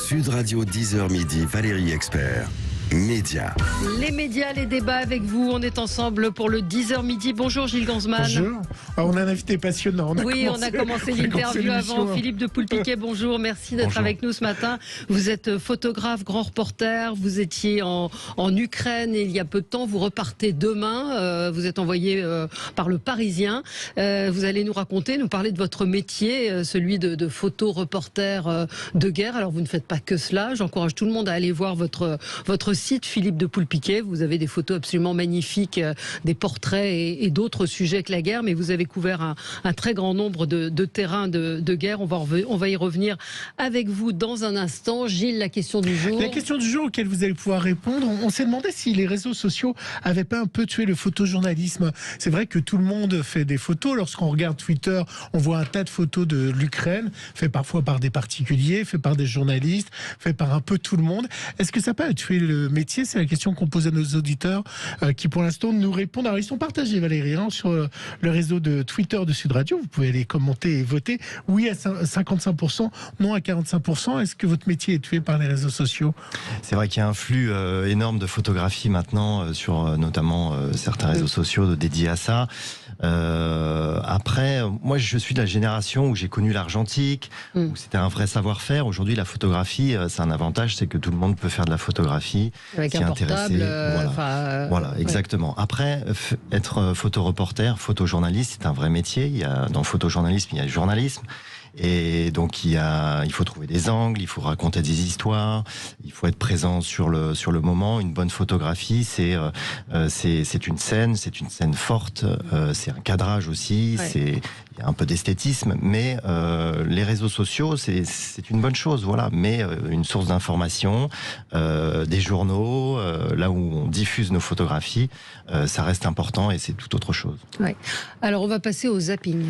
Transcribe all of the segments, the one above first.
Sud Radio 10h midi, Valérie Expert. Médias. Les médias, les débats avec vous. On est ensemble pour le 10h midi. Bonjour Gilles Gansman. Bonjour. On a un invité passionnant. On a commencé l'interview avant. Philippe de Poulpiquet, bonjour. Merci d'être avec nous ce matin. Vous êtes photographe, grand reporter. Vous étiez en Ukraine il y a peu de temps. Vous repartez demain. Vous êtes envoyé par le Parisien. Vous allez nous raconter, nous parler de votre métier, celui de photo-reporter de guerre. Alors vous ne faites pas que cela. J'encourage tout le monde à aller voir votre site, Philippe de Poulpiquet. Vous avez des photos absolument magnifiques, des portraits et d'autres sujets que la guerre, mais vous avez couvert un très grand nombre de terrains de guerre. On va y revenir avec vous dans un instant. Gilles, la question du jour. La question du jour auquel vous allez pouvoir répondre, on s'est demandé si les réseaux sociaux avaient pas un peu tué le photojournalisme. C'est vrai que tout le monde fait des photos. Lorsqu'on regarde Twitter, on voit un tas de photos de l'Ukraine, fait parfois par des particuliers, fait par des journalistes, fait par un peu tout le monde. Est-ce que ça n'a pas tué le métier? C'est la question qu'on pose à nos auditeurs qui pour l'instant nous répondent. Alors ils sont partagés, Valérie, sur le réseau de Twitter de Sud Radio. Vous pouvez les commenter et voter. Oui à 55%, non à 45%. Est-ce que votre métier est tué par les réseaux sociaux? C'est vrai qu'il y a un flux énorme de photographies maintenant sur notamment certains réseaux sociaux dédiés à ça. Après, moi je suis de la génération où j'ai connu l'argentique, où c'était un vrai savoir-faire. Aujourd'hui la photographie, c'est un avantage, c'est que tout le monde peut faire de la photographie. Avec un portable. Voilà, exactement. Ouais. Après, être photoreporter, photojournaliste, c'est un vrai métier. Dans le photojournalisme, il y a le journalisme. Et donc il faut trouver des angles, il faut raconter des histoires, il faut être présent sur le moment. Une bonne photographie, c'est une scène forte, c'est un cadrage aussi, il y a un peu d'esthétisme, mais les réseaux sociaux, c'est une bonne chose, voilà. Mais une source d'information, des journaux, là où on diffuse nos photographies, ça reste important et c'est tout autre chose. Ouais. Alors on va passer au zapping.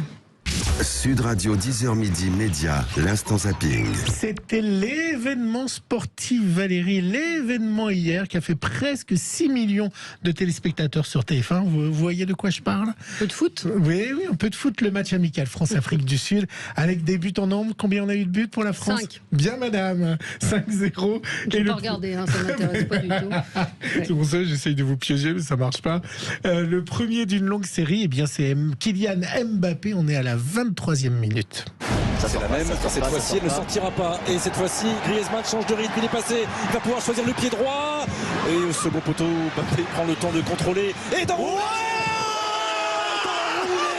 Sud Radio 10h midi, Média, l'instant zapping. C'était l'événement sportif, Valérie, l'événement hier qui a fait presque 6 millions de téléspectateurs sur TF1. Vous voyez de quoi je parle? Un peu de foot? Oui, un peu de foot, le match amical France-Afrique du Sud, avec des buts en nombre. Combien on a eu de buts pour la France? 5. Bien madame, 5-0. Je n'ai pas regardé, ça ne m'intéresse pas du tout. Ouais. C'est pour ça que j'essaye de vous piéger, mais ça marche pas. Le premier d'une longue série, c'est Kylian Mbappé. On est à la 23e minute. C'est la même, cette fois-ci elle ne sortira pas. Et cette fois-ci, Griezmann change de rythme, il est passé, il va pouvoir choisir le pied droit. Et au second poteau, Mbappé prend le temps de contrôler. Et d'enrouler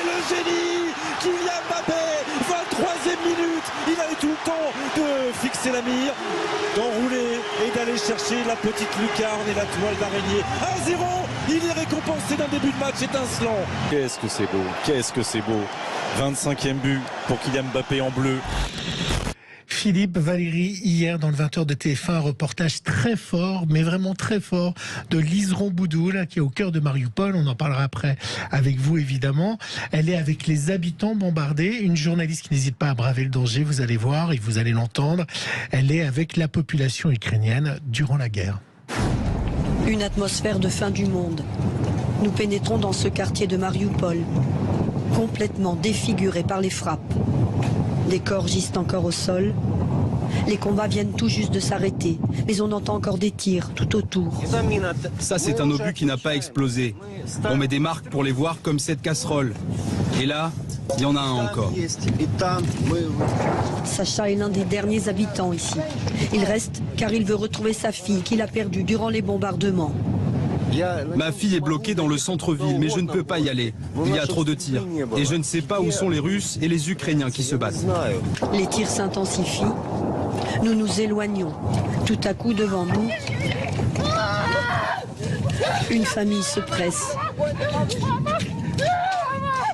le génie Kylian Mbappé, 23e minute. Il a eu tout le temps de fixer la mire, d'enrouler et d'aller chercher la petite lucarne et la toile d'araignée. 1-0, il est récompensé d'un début de match étincelant. Qu'est-ce que c'est beau, qu'est-ce que c'est beau. 25e but pour Kylian Mbappé en bleu. Philippe, Valérie, hier dans le 20h de TF1, un reportage très fort, mais vraiment très fort, de Liseron Boudou, là, qui est au cœur de Mariupol. On en parlera après avec vous, évidemment. Elle est avec les habitants bombardés, une journaliste qui n'hésite pas à braver le danger, vous allez voir et vous allez l'entendre. Elle est avec la population ukrainienne durant la guerre. Une atmosphère de fin du monde. Nous pénétrons dans ce quartier de Mariupol, complètement défiguré par les frappes. Des corps gisent encore au sol. Les combats viennent tout juste de s'arrêter, mais on entend encore des tirs tout autour. Ça, c'est un obus qui n'a pas explosé. On met des marques pour les voir, comme cette casserole. Et là, il y en a un encore. Sacha est l'un des derniers habitants ici. Il reste car il veut retrouver sa fille qu'il a perdue durant les bombardements. Ma fille est bloquée dans le centre-ville, mais je ne peux pas y aller. Il y a trop de tirs. Et je ne sais pas où sont les Russes et les Ukrainiens qui se battent. Les tirs s'intensifient. Nous nous éloignons. Tout à coup, devant nous, une famille se presse.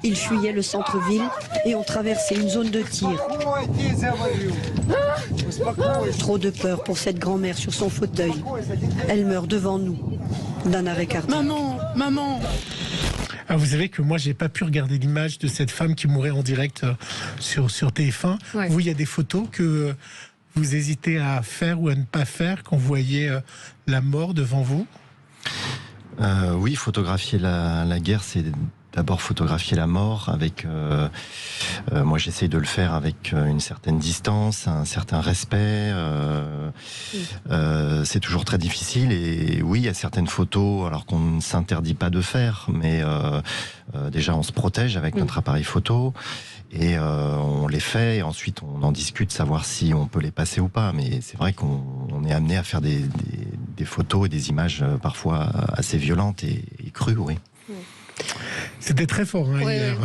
Ils fuyaient le centre-ville et ont traversé une zone de tir. Trop de peur pour cette grand-mère sur son fauteuil. Elle meurt devant nous d'un arrêt cardiaque. Maman. Ah, vous savez que moi, j'ai pas pu regarder l'image de cette femme qui mourait en direct sur TF1. Ouais. Vous, il y a des photos que vous hésitez à faire ou à ne pas faire quand vous voyez la mort devant vous? Oui, photographier la guerre, d'abord photographier la mort avec. Moi, j'essaye de le faire avec une certaine distance, un certain respect. C'est toujours très difficile. Et oui, il y a certaines photos, alors qu'on ne s'interdit pas de faire, mais déjà on se protège avec notre appareil photo. Et on les fait et ensuite on en discute, savoir si on peut les passer ou pas. Mais c'est vrai qu'on est amené à faire des photos et des images parfois assez violentes et crues, oui. C'était très fort hier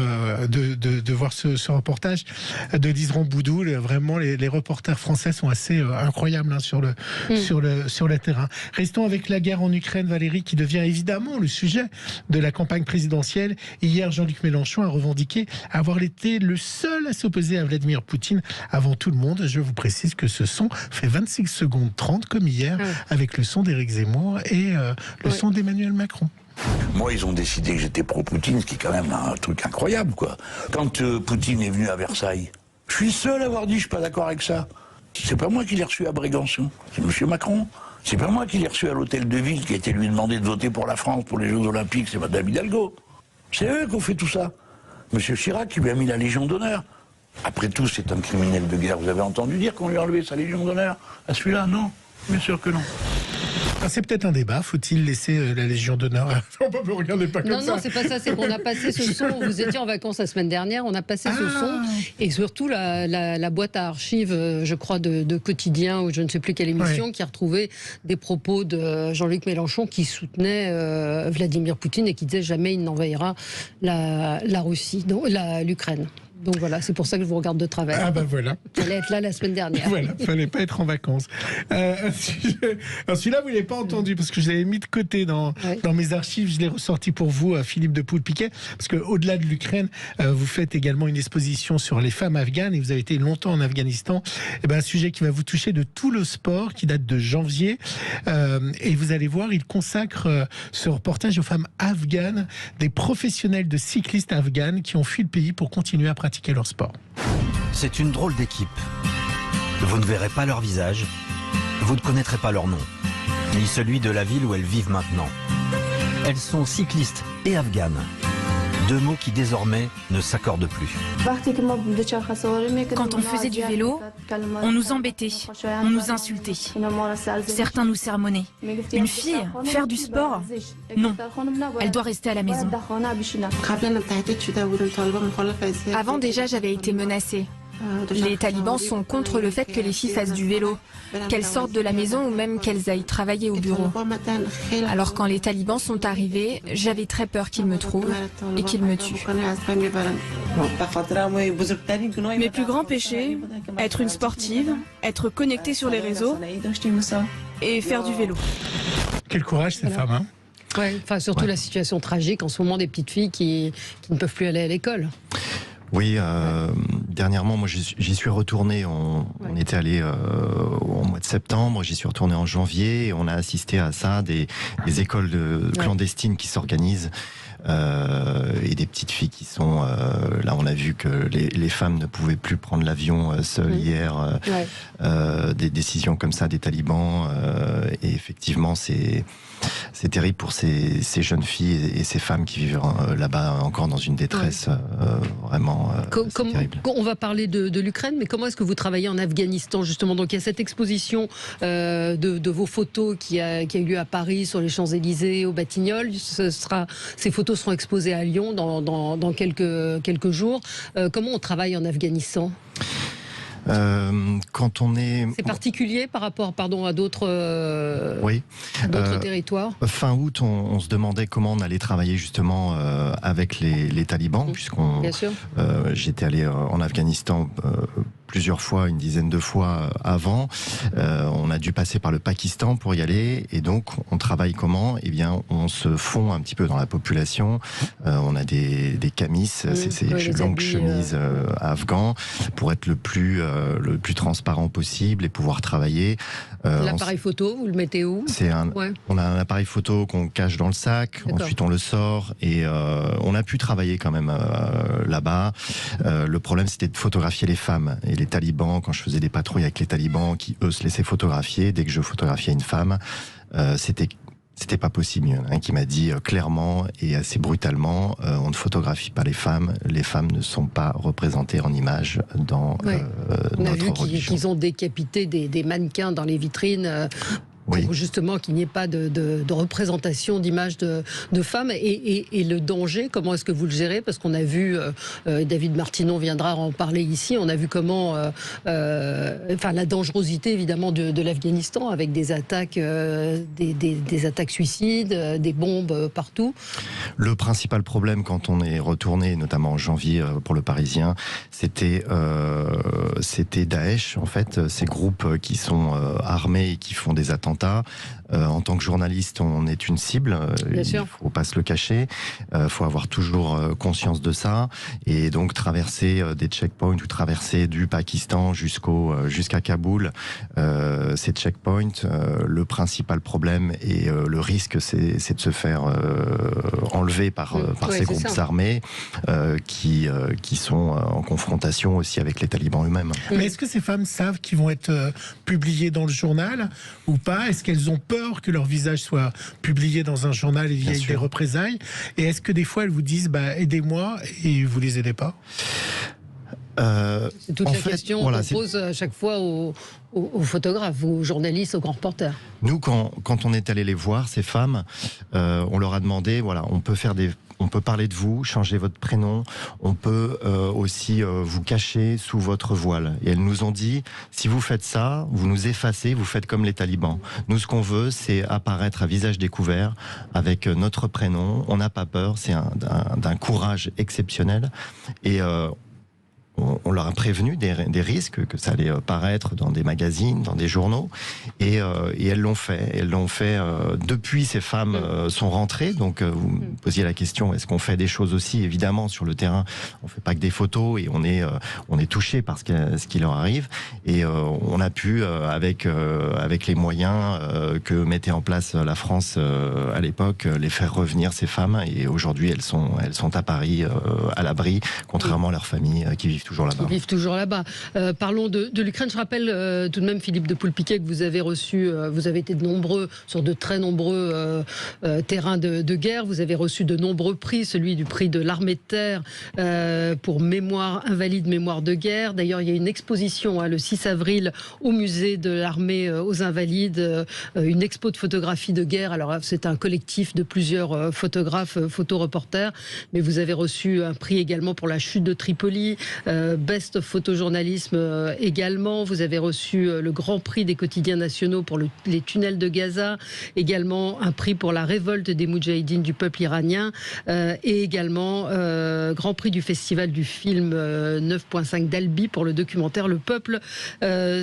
de voir ce reportage de Dizran Boudou. Vraiment, les reporters français sont assez incroyables sur le terrain. Restons avec la guerre en Ukraine, Valérie, qui devient évidemment le sujet de la campagne présidentielle. Hier, Jean-Luc Mélenchon a revendiqué avoir été le seul à s'opposer à Vladimir Poutine avant tout le monde. Je vous précise que ce son fait 26 secondes 30 comme hier, avec le son d'Éric Zemmour et le son d'Emmanuel Macron. Moi, ils ont décidé que j'étais pro-Poutine, ce qui est quand même un truc incroyable, quoi. Quand Poutine est venu à Versailles, je suis seul à avoir dit, je suis pas d'accord avec ça. C'est pas moi qui l'ai reçu à Brégançon, c'est M. Macron. C'est pas moi qui l'ai reçu à l'hôtel de ville, qui a été lui demandé de voter pour la France, pour les Jeux Olympiques, c'est Mme Hidalgo. C'est eux qui ont fait tout ça. M. Chirac qui lui a mis la Légion d'honneur. Après tout, c'est un criminel de guerre. Vous avez entendu dire qu'on lui a enlevé sa Légion d'honneur à celui-là? Non, bien sûr que non. C'est peut-être un débat. Faut-il laisser la Légion d'honneur? On ne me regarder pas comme ça. Non, c'est pas ça. C'est qu'on a passé ce son. Vous étiez en vacances la semaine dernière. On a passé ce son et surtout la boîte à archives, je crois, de Quotidien ou je ne sais plus quelle émission, qui a retrouvé des propos de Jean-Luc Mélenchon qui soutenait Vladimir Poutine et qui disait jamais il n'envahira la Russie, donc l'Ukraine. Donc voilà, c'est pour ça que je vous regarde de travers. Ah ben voilà. Fallait être là la semaine dernière. Voilà, fallait pas être en vacances. Celui-là, vous l'avez pas entendu parce que je l'avais mis de côté dans mes archives. Je l'ai ressorti pour vous, Philippe de Poulpiquet, parce que au-delà de l'Ukraine, vous faites également une exposition sur les femmes afghanes et vous avez été longtemps en Afghanistan. Et ben un sujet qui va vous toucher de tout le sport, qui date de janvier. Et vous allez voir, il consacre ce reportage aux femmes afghanes, des professionnels de cyclistes afghanes qui ont fui le pays pour continuer à pratiquer leur sport. C'est une drôle d'équipe. Vous ne verrez pas leur visage, vous ne connaîtrez pas leur nom, ni celui de la ville où elles vivent maintenant. Elles sont cyclistes et afghanes. Deux mots qui désormais ne s'accordent plus. Quand on faisait du vélo, on nous embêtait, on nous insultait. Certains nous sermonnaient. Une fille, faire du sport? Non, elle doit rester à la maison. Avant déjà, j'avais été menacée. Les talibans sont contre le fait que les filles fassent du vélo, qu'elles sortent de la maison ou même qu'elles aillent travailler au bureau. Alors quand les talibans sont arrivés, j'avais très peur qu'ils me trouvent et qu'ils me tuent. Mes plus grands péchés, être une sportive, être connectée sur les réseaux et faire du vélo. Quel courage ces femmes, hein? Ouais, enfin, surtout la situation tragique en ce moment des petites filles qui ne peuvent plus aller à l'école. Oui, dernièrement, moi j'y suis retourné, on était allé au mois de septembre, j'y suis retourné en janvier, et on a assisté à ça, des écoles clandestines qui s'organisent, et des petites filles qui sont... là, on a vu que les femmes ne pouvaient plus prendre l'avion seules hier, des décisions comme ça des talibans, et effectivement, c'est terrible pour ces jeunes filles et ces femmes qui vivent là-bas encore dans une détresse vraiment terrible. On va parler de l'Ukraine, mais comment est-ce que vous travaillez en Afghanistan justement? Donc il y a cette exposition de vos photos qui a eu lieu à Paris, sur les Champs-Élysées, au Batignolles. Ces photos seront exposées à Lyon dans quelques jours. Comment on travaille en Afghanistan? Quand on est... C'est particulier par rapport à d'autres territoires. Fin août, on se demandait comment on allait travailler justement avec les talibans, puisqu'on... J'étais allé en Afghanistan plusieurs fois, une dizaine de fois avant. On a dû passer par le Pakistan pour y aller, et donc on travaille comment? Eh bien, on se fond un petit peu dans la population. On a des camis, ces longues chemises afghans, pour être le plus transparent possible et pouvoir travailler. L'appareil photo, vous le mettez où? On a un appareil photo qu'on cache dans le sac, ensuite on le sort, et on a pu travailler quand même là-bas. Le problème, c'était de photographier les femmes. Et les talibans, quand je faisais des patrouilles avec les talibans, qui eux se laissaient photographier, dès que je photographiais une femme, c'était c'était pas possible. Il y en a un qui m'a dit clairement et assez brutalement, on ne photographie pas les femmes ne sont pas représentées en images dans on a vu notre religion. qu'ils ont décapité des mannequins dans les vitrines. Pour justement qu'il n'y ait pas de représentation d'images de femmes et le danger, comment est-ce que vous le gérez? Parce qu'on a vu, David Martinon viendra en parler ici, on a vu comment, la dangerosité évidemment de l'Afghanistan avec des attaques, des attaques suicides, des bombes partout. Le principal problème quand on est retourné, notamment en janvier pour le Parisien, c'était Daesh, en fait, ces groupes qui sont armés et qui font des attentats. En tant que journaliste, on est une cible, il ne faut pas se le cacher, il faut avoir toujours conscience de ça, et donc traverser des checkpoints ou traverser du Pakistan jusqu'à Kaboul, ces checkpoints, le principal problème et le risque, c'est de se faire enlever par ces groupes armés qui sont en confrontation aussi avec les talibans eux-mêmes. Mais est-ce que ces femmes savent qu'ils vont être publiées dans le journal ou pas? Est-ce qu'elles ont peur que leur visage soit publié dans un journal et il y ait des représailles? Et est-ce que des fois elles vous disent aidez-moi et vous les aidez pas? C'est toute la question qu'on pose à chaque fois aux photographes, aux journalistes, aux grands reporters. Nous, quand on est allé les voir, ces femmes, on leur a demandé, on peut parler de vous, changer votre prénom, on peut aussi vous cacher sous votre voile. Et elles nous ont dit, si vous faites ça, vous nous effacez, vous faites comme les talibans. Nous, ce qu'on veut, c'est apparaître à visage découvert avec notre prénom. On n'a pas peur, c'est d'un courage exceptionnel. Et on leur a prévenu des risques, que ça allait paraître dans des magazines, dans des journaux, et elles l'ont fait. Elles l'ont fait depuis ces femmes sont rentrées. Donc vous me posiez la question, est-ce qu'on fait des choses aussi? Évidemment, sur le terrain, on fait pas que des photos, et on est touché par ce qui leur arrive, et on a pu avec les moyens que mettait en place la France à l'époque, les faire revenir, ces femmes, et aujourd'hui elles sont à Paris à l'abri, contrairement à leurs familles qui vivent toujours là-bas. Ils vivent toujours là-bas. Parlons de l'Ukraine. Je rappelle tout de même, Philippe de Poulpiquet, que vous avez reçu, vous avez été sur de très nombreux terrains de guerre. Vous avez reçu de nombreux prix, celui du prix de l'armée de terre pour mémoire invalide, mémoire de guerre. D'ailleurs, il y a une exposition le 6 avril au musée de l'armée aux Invalides, une expo de photographie de guerre. Alors, c'est un collectif de plusieurs photographes, photoreporters, mais vous avez reçu un prix également pour la chute de Tripoli, Best of Photojournalisme également. Vous avez reçu le Grand Prix des quotidiens nationaux pour les tunnels de Gaza, également un prix pour la révolte des Moudjahidines du peuple iranien, et également Grand Prix du Festival du film 9.5 d'Albi pour le documentaire Le Peuple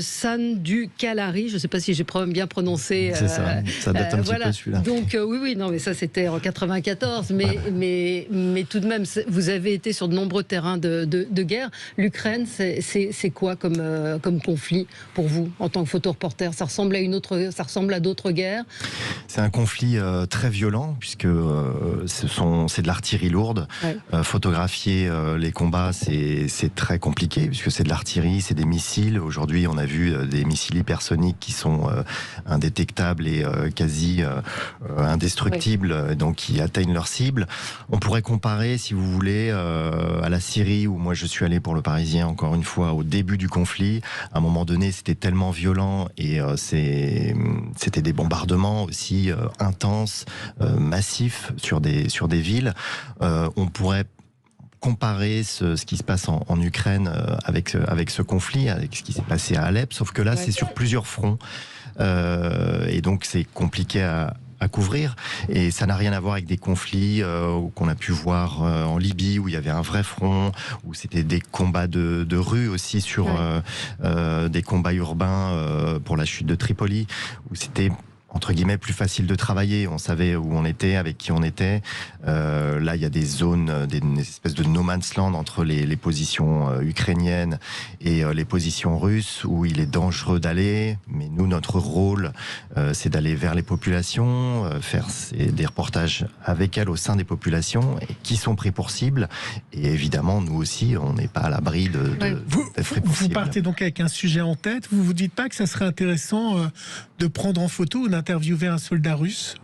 San du Kalari. Je ne sais pas si j'ai bien prononcé. C'est ça date un petit peu celui-là. Donc oui, non, mais ça c'était en 94, mais tout de même, vous avez été sur de nombreux terrains de guerre. L'Ukraine, c'est quoi comme conflit pour vous en tant que photoreporter? Ça ressemble à d'autres guerres? C'est un conflit très violent, puisque c'est de l'artillerie lourde. Photographier les combats, c'est très compliqué, puisque c'est de l'artillerie, c'est des missiles. Aujourd'hui, on a vu des missiles hypersoniques qui sont indétectables et quasi indestructibles, donc qui atteignent leur cible. On pourrait comparer, si vous voulez, à la Syrie, où moi je suis allé pour le Parisien, encore une fois, au début du conflit. À un moment donné, c'était tellement violent, et c'était des bombardements aussi intenses, massifs sur des villes. On pourrait comparer ce qui se passe en Ukraine avec ce conflit, avec ce qui s'est passé à Alep, sauf que là, c'est sur plusieurs fronts. Et donc, c'est compliqué à couvrir, et ça n'a rien à voir avec des conflits qu'on a pu voir en Libye, où il y avait un vrai front, où c'était des combats de rue aussi, sur des combats urbains pour la chute de Tripoli, où c'était entre guillemets plus facile de travailler, on savait où on était, avec qui on était. Là, il y a des zones, une espèce de no man's land entre les positions ukrainiennes et les positions russes, où il est dangereux d'aller. Mais nous, notre rôle, c'est d'aller vers les populations, faire des reportages avec elles au sein des populations, et qui sont pris pour cible. Et évidemment, nous aussi, on n'est pas à l'abri d'être pris pour cible. Vous partez donc avec un sujet en tête. Vous vous dites pas que ça serait intéressant de prendre en photo ou d'interviewer un soldat russe?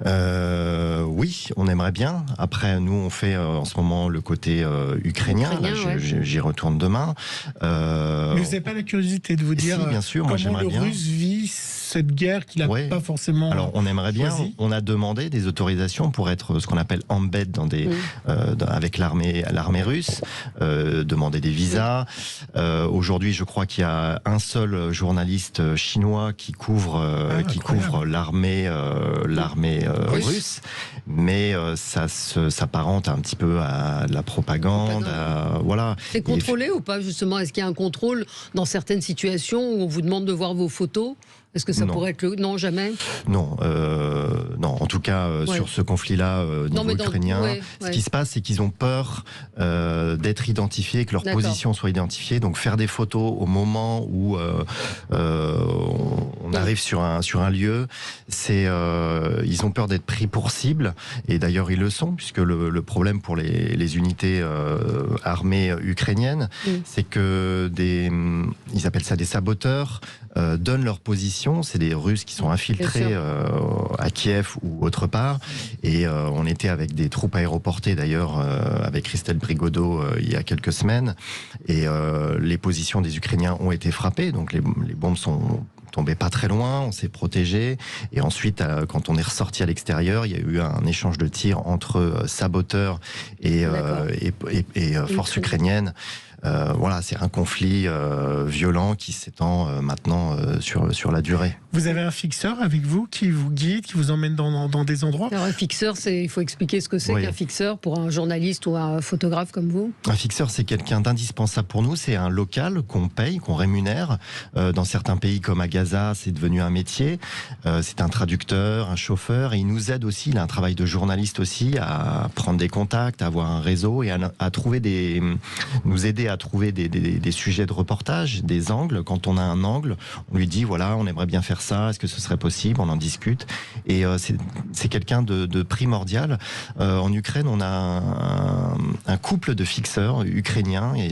Oui, on aimerait bien. Après, nous, on fait en ce moment le côté ukrainien. Là, j'y retourne demain. Mais vous n'avez pas la curiosité de vous dire bien sûr, comment le Russe vit cette guerre qu'il n'a pas forcément. Alors, on aimerait bien. On a demandé des autorisations pour être ce qu'on appelle embed dans des avec l'armée russe, demander des visas. Aujourd'hui, je crois qu'il y a un seul journaliste chinois qui couvre l'armée russe, mais ça s'apparente un petit peu à de la propagande. Voilà. C'est contrôlé ou pas, justement? Est-ce qu'il y a un contrôle dans certaines situations où on vous demande de voir vos photos? Est-ce que ça pourrait être Non, jamais. Non, non. En tout cas, sur ce conflit-là, niveau ukrainien, ce qui se passe, c'est qu'ils ont peur d'être identifiés, que leur position soit identifiée. Donc, faire des photos au moment où on arrive sur un lieu, ils ont peur d'être pris pour cible. Et d'ailleurs, ils le sont, puisque le problème pour les unités armées ukrainiennes, c'est que ils appellent ça des saboteurs, donnent leur position. C'est des Russes qui sont infiltrés à Kiev ou autre part. Et on était avec des troupes aéroportées d'ailleurs, avec Christelle Brigodeau il y a quelques semaines. Et les positions des Ukrainiens ont été frappées. Donc les bombes sont tombées pas très loin, on s'est protégé. Et ensuite, quand on est ressorti à l'extérieur, il y a eu un échange de tirs entre saboteurs et forces ukrainiennes. Voilà, c'est un conflit violent qui s'étend maintenant sur la durée. Vous avez un fixeur avec vous qui vous guide, qui vous emmène dans des endroits? Alors un fixeur, il faut expliquer ce que c'est qu'un fixeur pour un journaliste ou un photographe comme vous. Un fixeur, c'est quelqu'un d'indispensable pour nous. C'est un local qu'on paye, qu'on rémunère. Dans certains pays comme à Gaza, c'est devenu un métier. C'est un traducteur, un chauffeur, et il nous aide aussi. Il a un travail de journaliste aussi à prendre des contacts, à avoir un réseau et à trouver nous aider à trouver des sujets de reportage, des angles. Quand on a un angle, on lui dit voilà, on aimerait bien faire ça, est-ce que ce serait possible? On en discute. Et c'est quelqu'un de primordial. En Ukraine, on a un couple de fixeurs ukrainiens, et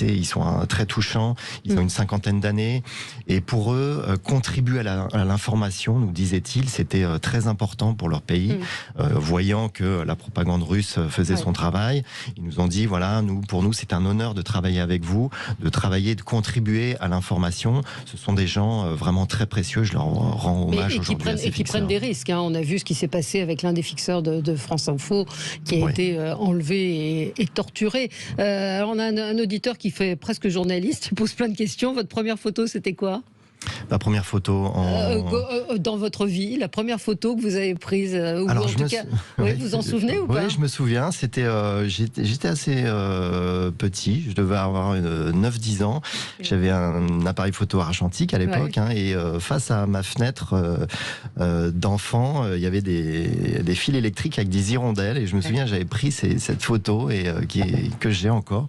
ils sont très touchants, ils ont une 50aine d'années, et pour eux, contribuer à l'information, nous disait-il, c'était très important pour leur pays, voyant que la propagande russe faisait son travail. Ils nous ont dit voilà, pour nous, c'est un honneur de travailler avec vous, de contribuer à l'information. Ce sont des gens vraiment très précieux, je leur rends hommage aujourd'hui à ces fixeurs. Et qui prennent des risques. On a vu ce qui s'est passé avec l'un des fixeurs de France Info, qui a été enlevé et torturé. Alors on a un auditeur qui fait presque journaliste, qui pose plein de questions. Votre première photo, c'était quoi? La première photo dans votre vie, la première photo que vous avez prise, ou alors, en tout cas, vous en souvenez ou pas? Oui, je me souviens. C'était, j'étais assez petit. Je devais avoir 9-10 ans. J'avais un appareil photo argentique à l'époque, et face à ma fenêtre d'enfant, il y avait des fils électriques avec des hirondelles. Et je me souviens, j'avais pris cette photo que j'ai encore.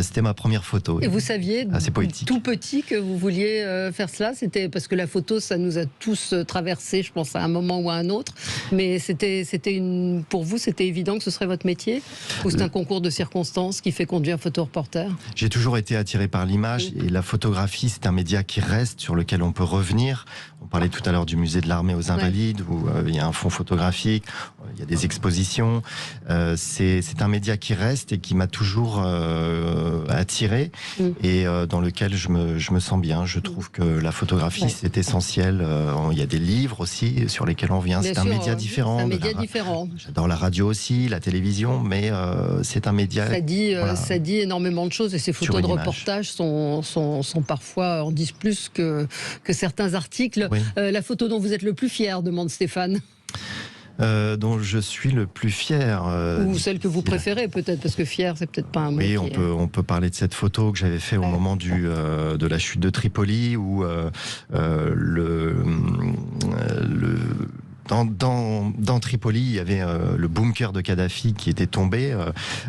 C'était ma première photo. Et vous saviez, poétique, tout petit, que vous vouliez faire cela? C'était parce que la photo, ça nous a tous traversés, je pense, à un moment ou à un autre. Mais pour vous, c'était évident que ce serait votre métier? Ou c'est un concours de circonstances qui fait qu'on devient photoreporter? J'ai toujours été attiré par l'image, et la photographie, c'est un média qui reste, sur lequel on peut revenir. On parlait tout à l'heure du musée de l'armée aux Invalides, où il y a un fonds photographique, il y a des expositions. C'est un média qui reste et qui m'a toujours attiré, et dans lequel je me sens bien. Je trouve que la photographie, c'est essentiel. Il y a des livres aussi sur lesquels on vient. C'est un média différent. C'est un média différent. J'adore la radio aussi, la télévision, mais c'est un média... Ça dit énormément de choses, et ces photos de reportage sont parfois, en disent plus que certains articles. La photo dont vous êtes le plus fier, demande Stéphane. Dont je suis le plus fier. Ou celle que vous préférez, peut-être, parce que fier, c'est peut-être pas un mot. Oui, on peut parler de cette photo que j'avais fait au moment de la chute de Tripoli, où dans Tripoli, il y avait le bunker de Kadhafi qui était tombé,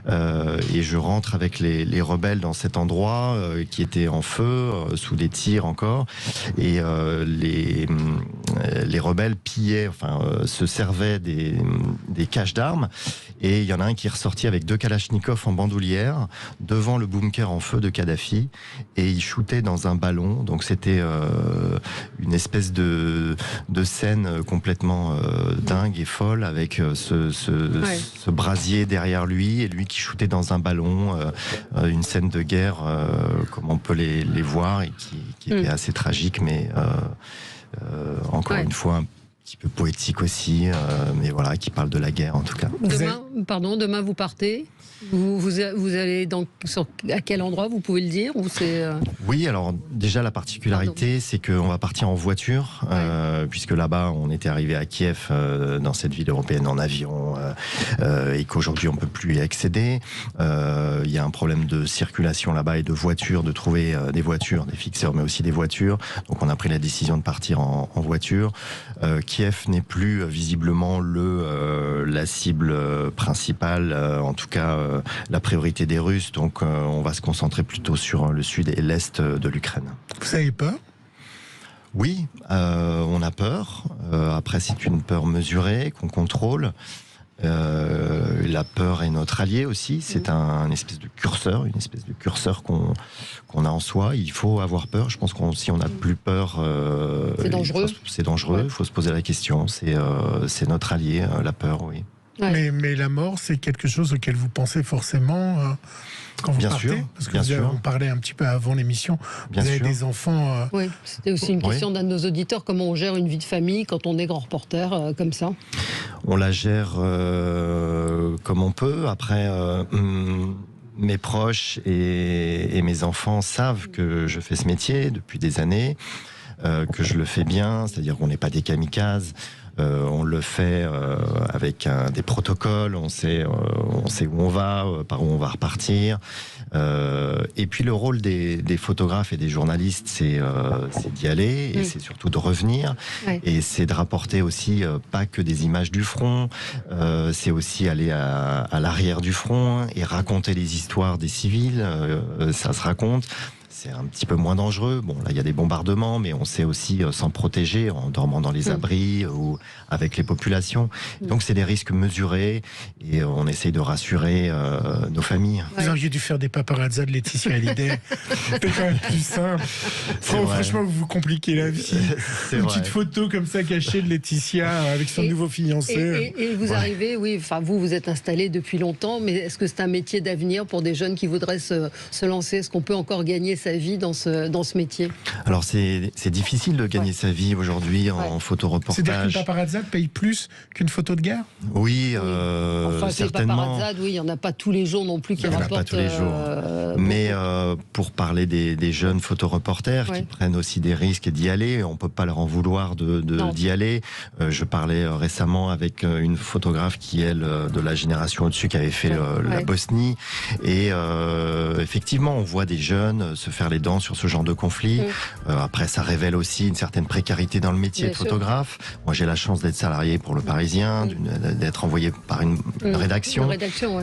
et je rentre avec les rebelles dans cet endroit qui était en feu, sous des tirs encore, et les rebelles pillaient, se servaient des caches d'armes. Et il y en a un qui est ressorti avec 2 kalachnikovs en bandoulière devant le bunker en feu de Kadhafi, et il shootait dans un ballon. Donc c'était une espèce de scène complètement dingue et folle, avec ce brasier derrière lui et lui qui shootait dans un ballon, une scène de guerre comme on peut les voir, et qui était assez tragique, mais encore une fois un petit peu poétique aussi, mais voilà, qui parle de la guerre en tout cas. Demain vous partez. Vous allez à quel endroit, vous pouvez le dire, ou c'est Oui, alors déjà la particularité, c'est qu'on va partir en voiture, puisque là-bas on était arrivé à Kiev, dans cette ville européenne, en avion, et qu'aujourd'hui on peut plus y accéder. Il y a un problème de circulation là-bas et de voitures, de trouver des voitures, des fixeurs, mais aussi des voitures. Donc on a pris la décision de partir en voiture. Kiev n'est plus visiblement la cible principale, en tout cas la priorité des Russes, donc on va se concentrer plutôt sur le sud et l'est de l'Ukraine. Vous avez peur ? Oui, on a peur. Après, c'est une peur mesurée, qu'on contrôle. La peur est notre allié aussi. C'est une espèce de curseur qu'on a en soi. Il faut avoir peur. Je pense que si on n'a plus peur, c'est dangereux. C'est dangereux. Il faut se poser la question. C'est notre allié, la peur, oui. Mais la mort, c'est quelque chose auquel vous pensez forcément quand vous partez, parce que on parlait un petit peu avant l'émission. Vous avez des enfants. Oui, c'était aussi une question d'un de nos auditeurs. Comment on gère une vie de famille quand on est grand reporter comme ça ? On la gère comme on peut. Après, mes proches et mes enfants savent que je fais ce métier depuis des années, que je le fais bien, c'est-à-dire qu'on n'est pas des kamikazes. On le fait avec des protocoles, on sait où on va, par où on va repartir. Et puis le rôle des photographes et des journalistes, c'est d'y aller, et c'est surtout de revenir. Et c'est de rapporter aussi pas que des images du front, c'est aussi aller à l'arrière du front et raconter les histoires des civils. Ça se raconte. C'est un petit peu moins dangereux. Bon, là, il y a des bombardements, mais on sait aussi s'en protéger en dormant dans les abris ou avec les populations. Donc, c'est des risques mesurés, et on essaye de rassurer nos familles. Vous auriez dû faire des paparazzas de Laetitia Hallyday. C'était quand même plus simple. Franchement, vous vous compliquez la vie. Une petite photo comme ça cachée de Laetitia avec son nouveau fiancé. Et vous arrivez, vous êtes installé depuis longtemps, mais est-ce que c'est un métier d'avenir pour des jeunes qui voudraient se lancer ? Est-ce qu'on peut encore gagner sa vie dans ce métier? Alors c'est difficile de gagner sa vie aujourd'hui en photoreportage. C'est-à-dire qu'une paparazzade paye plus qu'une photo de guerre? Oui, enfin, certainement. Les paparazzades, oui, il n'y en a pas tous les jours non plus qui rapportent. Pas tous les jours. Mais pour parler des jeunes photoreporters qui prennent aussi des risques d'y aller, on ne peut pas leur en vouloir d'y aller. Je parlais récemment avec une photographe qui, elle, de la génération au-dessus, qui avait fait la Bosnie. Et effectivement, on voit des jeunes se faire les dents sur ce genre de conflit. Après, ça révèle aussi une certaine précarité dans le métier de photographe. Moi, j'ai la chance d'être salarié pour Le Parisien, d'être envoyé par une rédaction.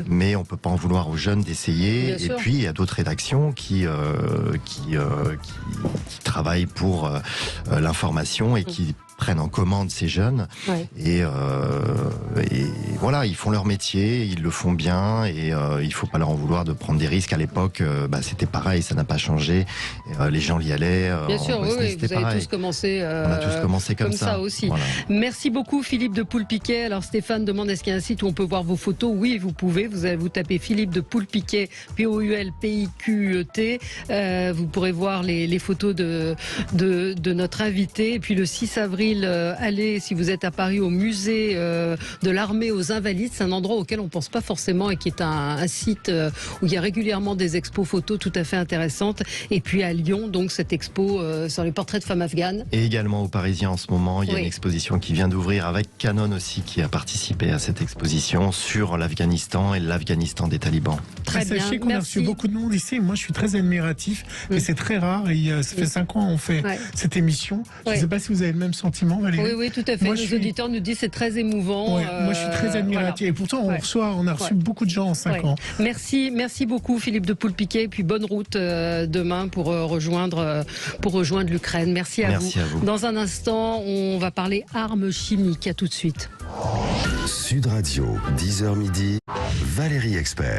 Mais on ne peut pas en vouloir aux jeunes d'essayer. Et puis, il y a d'autres rédactions qui travaillent pour l'information et qui prennent en commande ces jeunes et voilà, ils font leur métier, ils le font bien et il faut pas leur en vouloir de prendre des risques. À l'époque, c'était pareil, ça n'a pas changé. Les gens y allaient. Bien sûr, oui, vous avez tous commencé. On a tous commencé comme ça aussi. Voilà. Merci beaucoup, Philippe de Poulpiquet. Alors Stéphane demande est-ce qu'il y a un site où on peut voir vos photos? Oui, vous pouvez. Vous tapez Philippe de Poulpiquet, Poulpiquet. Vous pourrez voir les photos de notre invité. Et puis le 6 avril. Allez, si vous êtes à Paris, au musée de l'Armée aux Invalides. C'est un endroit auquel on ne pense pas forcément et qui est un site où il y a régulièrement des expos photos tout à fait intéressantes. Et puis à Lyon, donc cette expo sur les portraits de femmes afghanes. Et également au Parisien en ce moment, il y a une exposition qui vient d'ouvrir avec Canon aussi qui a participé à cette exposition sur l'Afghanistan et l'Afghanistan des talibans. Très bien, sachez qu'on a reçu beaucoup de monde ici. Moi, je suis très admiratif, mais c'est très rare. Et ça fait 5 ans qu'on fait cette émission. Je ne sais pas si vous avez le même sentiment. sentiment, Valérie? Oui, tout à fait. Nos auditeurs nous disent que c'est très émouvant. Ouais, moi, je suis très admiratif. Et pourtant, on a reçu beaucoup de gens en 5 ans. Merci beaucoup, Philippe de Poulpiquet. Et puis bonne route demain pour rejoindre l'Ukraine. Merci à vous. Dans un instant, on va parler armes chimiques. À tout de suite. Sud Radio, 10h midi, Valérie Expert.